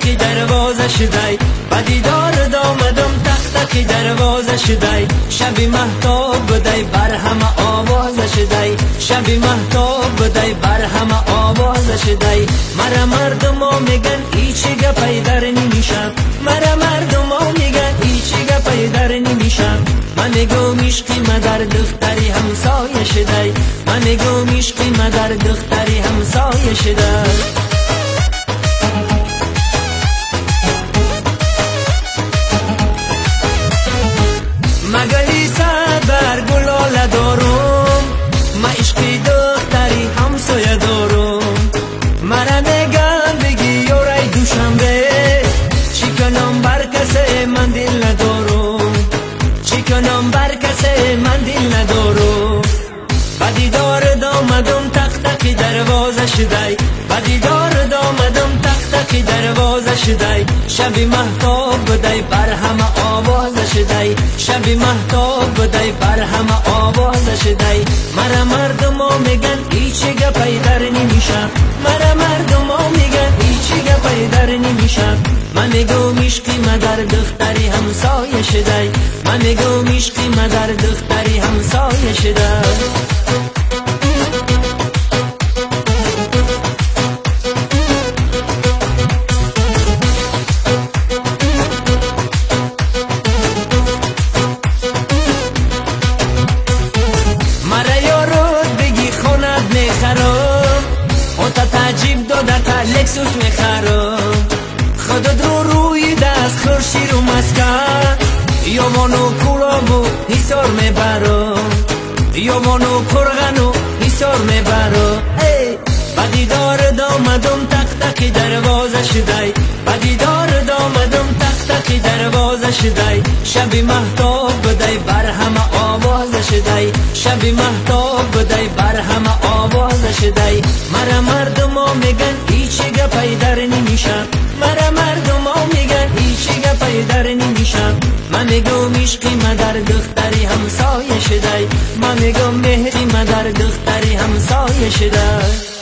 تک دروازه شدی با دیدار آمدم تک تک دروازه شدی شب مهتاب بدی بر همه آواز شدی شب مهتاب بدی بر همه آواز شدی مرا مردم ها میگن هیچی گپی در نمیشم مرا مردم ها میگن هیچی گپی در نمیشم من میگم عشقی مدر دختری همسایه شدی من میگم عشقی مدر دختری همسایه شدی مگلی سر بر گلاله دارم ما عشقی دختری همسایه دارم مرا میگن بگی یورای دوشنبه چی کنم بر کسی من دل ندارم چی کنم بر کسی من دل ندارم با دیدار آمدم تک تک دروازه شدی با دیدار آمدم تک تک دروازه شدی شب مهتاب بدی بر همه آواز شدی شب مهتاب بدی بر همه آواز شدی مرا مردم ها میگن هیچی گپی در نمیشم مرا مردم ها میگن هیچی گپی در نمیشم من میگم عشقی مدر دختری همسایه شدی من میگم عشقی مدر دختری همسایه شدی تجیب داده تا لکسوس میخرم خودت رو روی دست خورشید و مسکن یوانو کلابو حسار میبرم یوانو کرغنو حسار میبرم با دیدار آمدم تک تک دروازه شدی با دیدار آمدم تک تک دروازه شدی شب مهتاب بدی بر همه آواز شدی شب مهتاب بدی بر همه آواز شدی مرا مردم ها میگن هیچی گپی در نمیشم مرا مردم ها میگن هیچی گپی در نمیشم من میگم عشقی مدر دختری همسایه شدی من میگم مهری مدر دختری همسایه شدی